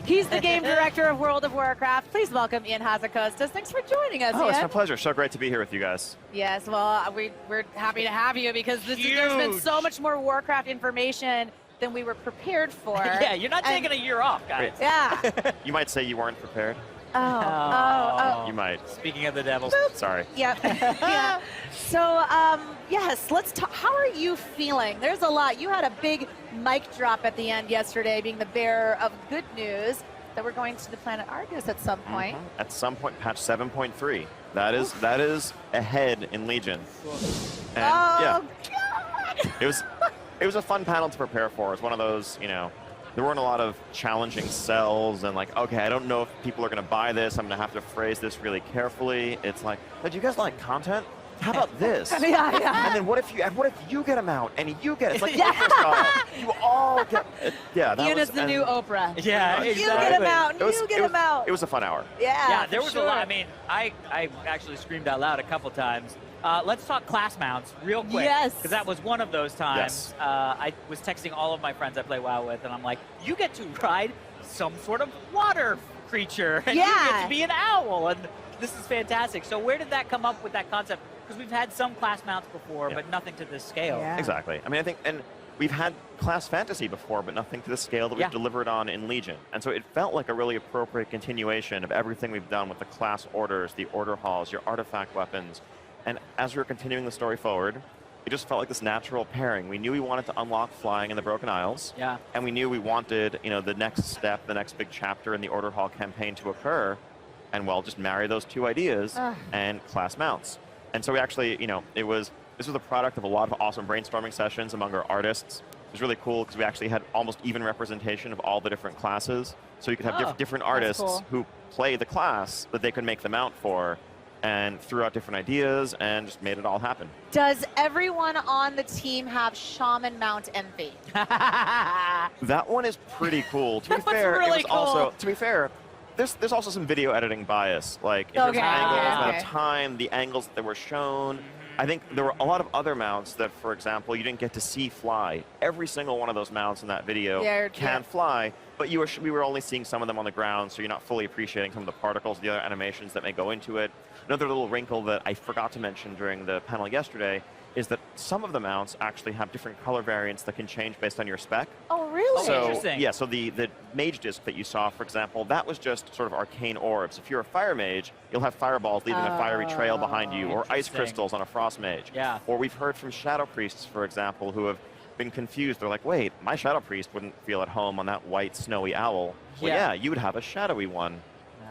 He's the game director of World of Warcraft. Please welcome Ian Hazzikostas. Thanks for joining us, Oh, Ian. it's my pleasure. So great to be here with you guys. Yes, well, we're happy to have you because there's been so much more Warcraft information than we were prepared for. Yeah, you're not taking a year off, guys. Yeah. You might say you weren't prepared. Oh. You might. Speaking of the devil. Sorry. Yeah. Yeah. So, yes, let's talk. How are you feeling? There's a lot. You had a big mic drop at the end yesterday, being the bearer of good news that we're going to the planet Argus at some point. At some point, patch 7.3. That is ahead in Legion. And, God! it was a fun panel to prepare for. It was one of those, there weren't a lot of challenging sells and like, okay, I don't know if people are going to buy this. I'm going to have to phrase this really carefully. It's like, do you guys like content? How about this? Yeah. And then what if you get a mount and you get it? It's like Oprah style. You all get it. Yeah, that Ian was is the new Oprah. Yeah, You get him out, you get him out. It was a fun hour. Yeah, there was a lot. I mean, I actually screamed out loud a couple times. Let's talk class mounts real quick. Yes. Because that was one of those times. Yes. I was texting all of my friends I play WoW with, and I'm like, you get to ride some sort of water creature, and you get to be an owl, and this is fantastic. So where did that come up with that concept? Because we've had some class mounts before, but nothing to this scale. Yeah. Exactly. I mean, I think, and we've had class fantasy before, but nothing to the scale that we've delivered on in Legion. And so it felt like a really appropriate continuation of everything we've done with the class orders, the order halls, your artifact weapons. And as we were continuing the story forward, it just felt like this natural pairing. We knew we wanted to unlock flying in the Broken Isles. Yeah. And we knew we wanted, the next step, the next big chapter in the Order Hall campaign to occur. And well, just marry those two ideas and class mounts. And so we actually, this was a product of a lot of awesome brainstorming sessions among our artists. It was really cool because we actually had almost even representation of all the different classes. So you could have different artists who play the class that they could make the mount for, and threw out different ideas and just made it all happen. Does everyone on the team have Shaman Mount envy? That one is pretty cool. To be fair, really it was also, to be fair, there's also some video editing bias, like in terms of angles, amount of time, the angles that were shown. I think there were a lot of other mounts that, for example, you didn't get to see fly. Every single one of those mounts in that video can fly, but we were only seeing some of them on the ground, so you're not fully appreciating some of the particles, the other animations that may go into it. Another little wrinkle that I forgot to mention during the panel yesterday is that some of the mounts actually have different color variants that can change based on your spec. Oh, really? So, interesting. yeah, so the mage disc that you saw, for example, that was just sort of arcane orbs. If you're a fire mage, you'll have fireballs leaving a fiery trail behind you, or ice crystals on a frost mage. Yeah. Or we've heard from shadow priests, for example, who have been confused. They're like, wait, my shadow priest wouldn't feel at home on that white snowy owl. Well, yeah, you would have a shadowy one.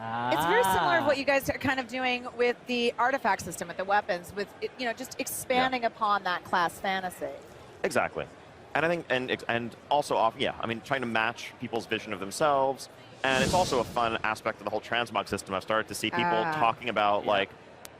It's very similar to what you guys are kind of doing with the artifact system, with the weapons, with just expanding upon that class fantasy. Exactly, and I think, and also I mean, trying to match people's vision of themselves, and it's also a fun aspect of the whole transmog system. I've started to see people talking about like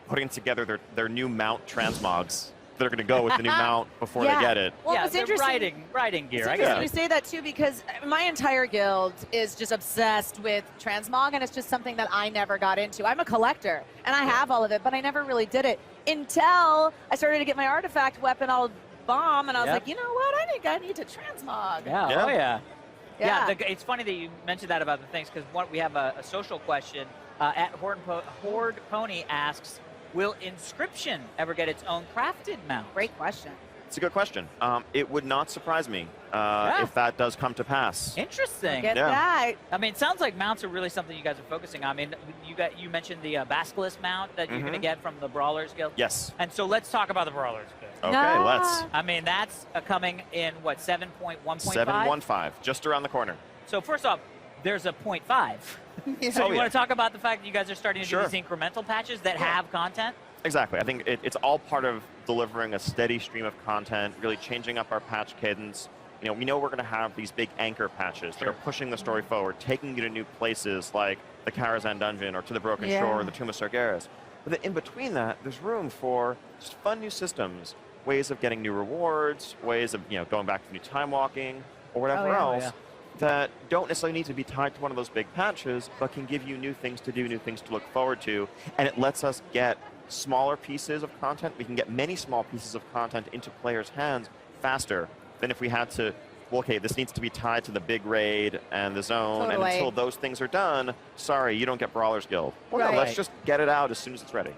putting together their new mount transmogs that are going to go with the new mount before they get it. Well, it's interesting. Riding gear. It's interesting you say that too, because my entire guild is just obsessed with transmog, and it's just something that I never got into. I'm a collector, and I have all of it, but I never really did it until I started to get my artifact weapon all bomb, and I was like, you know what? I think I need to transmog. Yeah. It's funny that you mentioned that about the things, because we have a social question. At Horde Pony asks, will Inscription ever get its own crafted mount? Great question. It's a good question. It would not surprise me if that does come to pass. Interesting. Get that. I mean, it sounds like mounts are really something you guys are focusing on. I mean, you mentioned the Basilisk mount that you're going to get from the Brawlers Guild. Yes. And so let's talk about the Brawlers Guild. Okay, let's. I mean, that's coming in, what, 7.1.5? 7.15, just around the corner. So first off, there's a 0.5. So you want to talk about the fact that you guys are starting to do these incremental patches that have content? Exactly. I think it's all part of delivering a steady stream of content, really changing up our patch cadence. We know we're going to have these big anchor patches that are pushing the story forward, taking you to new places like the Karazhan Dungeon or to the Broken Shore or the Tomb of Sargeras. But then in between that, there's room for just fun new systems, ways of getting new rewards, ways of going back to new time walking or whatever else. That don't necessarily need to be tied to one of those big patches, but can give you new things to do, new things to look forward to, and it lets us get smaller pieces of content. We can get many small pieces of content into players' hands faster than if we had to well, okay, this needs to be tied to the big raid and the zone, and Totally. until those things are done, sorry, you don't get Brawler's Guild. Well, Right. no, let's just get it out as soon as it's ready.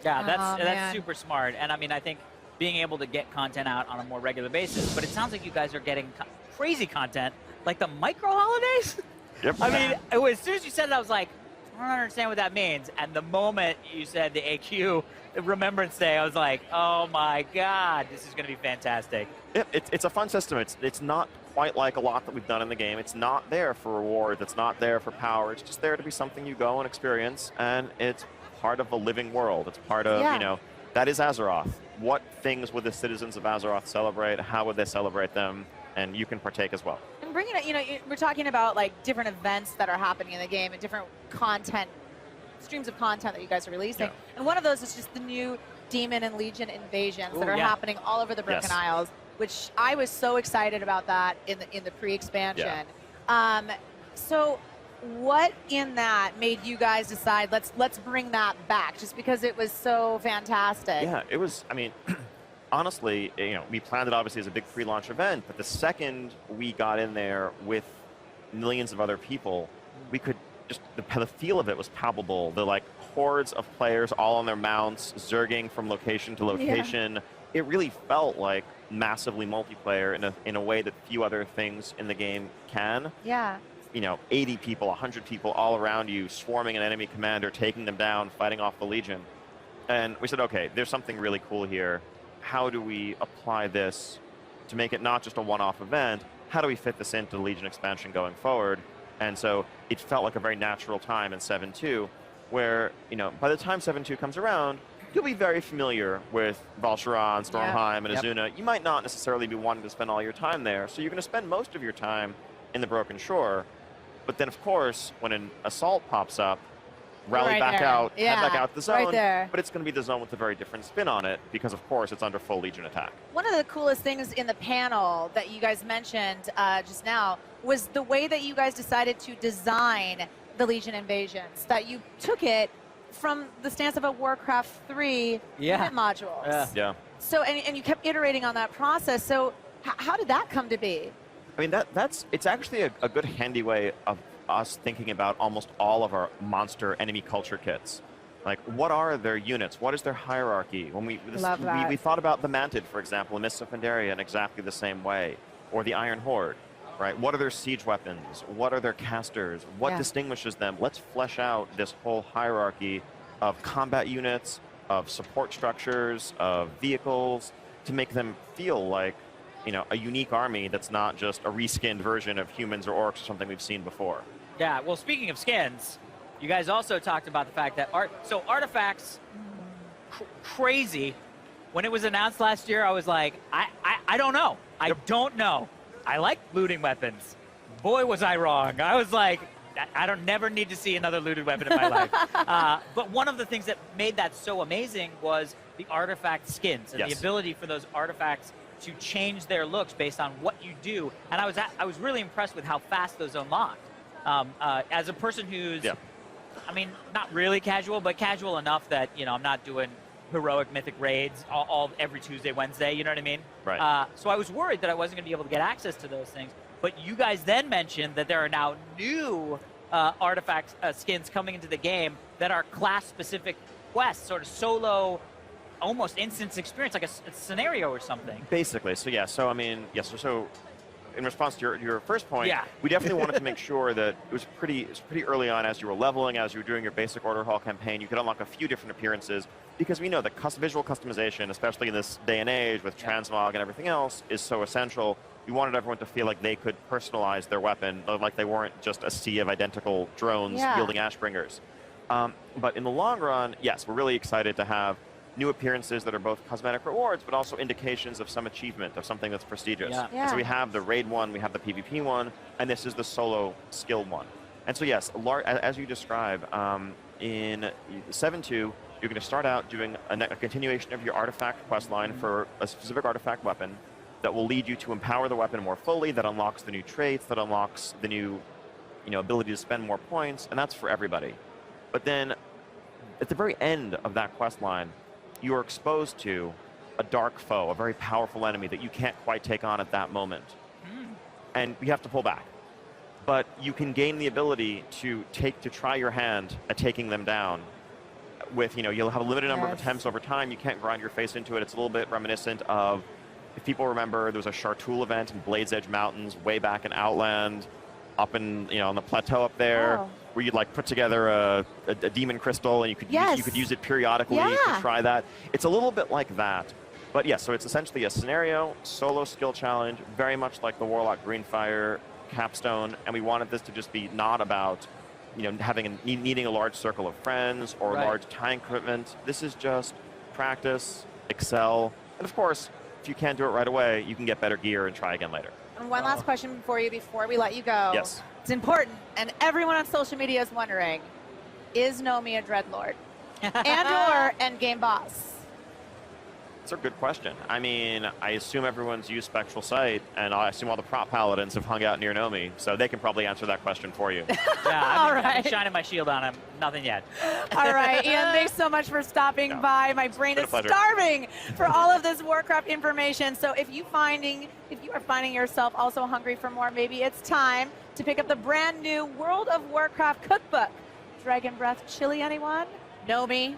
Yeah, Oh, that's man. super smart. And I mean, I think being able to get content out on a more regular basis, but it sounds like you guys are getting crazy content, like the micro holidays. Yep. I mean, as soon as you said it, I was like, I don't understand what that means. And the moment you said the AQ Remembrance Day, I was like, oh my God, this is going to be fantastic. Yep, it's a fun system. It's not quite like a lot that we've done in the game. It's not there for rewards. It's not there for power. It's just there to be something you go and experience, and it's part of a living world. It's part of, Yeah. you know, that is Azeroth. What things would the citizens of Azeroth celebrate? How would they celebrate them? And you can partake as well. And bringing it, you know, we're talking about like different events that are happening in the game and different content, streams of content that you guys are releasing. Yeah. And one of those is just the new Demon and Legion invasions that Ooh, are yeah. happening all over the Broken Yes. Isles, which I was so excited about that in the pre-expansion. So what in that made you guys decide let's bring that back, just because it was so fantastic? Yeah, it was, I mean, honestly, you know, we planned it obviously as a big pre-launch event, but the second we got in there with millions of other people, we could just, the feel of it was palpable. The like hordes of players all on their mounts, zerging from location to location. It really felt like massively multiplayer in a way that few other things in the game can. Yeah. You know, 80 people, 100 people all around you, swarming an enemy commander, taking them down, fighting off the Legion. And we said, okay, there's something really cool here. How do we apply this to make it not just a one-off event? How do we fit this into the Legion expansion going forward? And so it felt like a very natural time in 7.2, where, you know, by the time 7.2 comes around, you'll be very familiar with Val'sharah, Stormheim, and Yep. Azuna. You might not necessarily be wanting to spend all your time there, so you're going to spend most of your time in the Broken Shore. But then, of course, when an assault pops up, rally Right back there. out, Yeah, head back out the zone. right there. But it's going to be the zone with a very different spin on it because, of course, it's under full Legion attack. One of the coolest things in the panel that you guys mentioned just now was the way that you guys decided to design the Legion invasions, that you took it from the stance of a Warcraft 3 Yeah. unit modules. Yeah. Yeah. So, and you kept iterating on that process. So how did that come to be? I mean, it's actually a good handy way of us thinking about almost all of our monster enemy culture kits. Like, what are their units? What is their hierarchy? When we thought about the Mantid, for example, in Mists of Pandaria in exactly the same way, or the Iron Horde, right? What are their siege weapons? What are their casters? What Yeah. distinguishes them? Let's flesh out this whole hierarchy of combat units, of support structures, of vehicles, to make them feel like, you know, a unique army that's not just a reskinned version of humans or orcs or something we've seen before. Yeah, well, speaking of skins, you guys also talked about the fact that artifacts, crazy. When it was announced last year, I was like, I don't know. I don't know. I like looting weapons. Boy, was I wrong. I was like, I don't never need to see another looted weapon in my life. But one of the things that made that so amazing was the artifact skins and the ability for those artifacts to change their looks based on what you do. And I was really impressed with how fast those unlocked. As a person who's, I mean, not really casual, but casual enough that, you know, I'm not doing heroic mythic raids every Tuesday, Wednesday, you know what I mean? Right. So I was worried that I wasn't going to be able to get access to those things. But you guys then mentioned that there are now new artifact skins coming into the game that are class-specific quests, sort of solo, almost instance experience, like a scenario or something. Basically, so yeah, so I mean, yes, so in response to your first point, Yeah. we definitely wanted to make sure that it was pretty early on as you were leveling, as you were doing your basic Order Hall campaign, you could unlock a few different appearances, because we know that visual customization, especially in this day and age with transmog and everything else, is so essential. We wanted everyone to feel like they could personalize their weapon, like they weren't just a sea of identical drones wielding Ashbringers. But in the long run, yes, we're really excited to have new appearances that are both cosmetic rewards, but also indications of some achievement, of something that's prestigious. Yeah. Yeah. And so we have the raid one, we have the PvP one, and this is the solo skill one. And so yes, as you describe, in 7.2, you're going to start out doing a continuation of your artifact quest line for a specific artifact weapon that will lead you to empower the weapon more fully, that unlocks the new traits, that unlocks the new, you know, ability to spend more points, and that's for everybody. But then, at the very end of that quest line, you are exposed to a dark foe, a very powerful enemy that you can't quite take on at that moment. and you have to pull back. But you can gain the ability to try your hand at taking them down. With, you'll have a limited number of attempts over time. You can't grind your face into it. It's a little bit reminiscent of, if people remember, there was a Chartoul event in Blades Edge Mountains way back in Outland, up in, on the plateau up there, where you'd like put together a demon crystal, and you could use it periodically to try that. It's a little bit like that. But yeah, so it's essentially a scenario, solo skill challenge, very much like the Warlock Greenfire capstone, and we wanted this to just be not about needing a large circle of friends or large time equipment. This is just practice, excel, and of course, if you can't do it right away, you can get better gear and try again later. And one last question for you before we let you go. Yes. It's important, and everyone on social media is wondering, is Nomi a Dreadlord? And/or endgame boss? That's a good question. I mean, I assume everyone's used Spectral Sight, and I assume all the prop paladins have hung out near Nomi, so they can probably answer that question for you. I've been shining my shield on him. Nothing yet. All right, Ian, thanks so much for stopping by. My brain is starving for all of this Warcraft information. So if you are finding yourself also hungry for more, maybe it's time to pick up the brand new World of Warcraft cookbook. Dragon Breath chili, anyone? Nomi,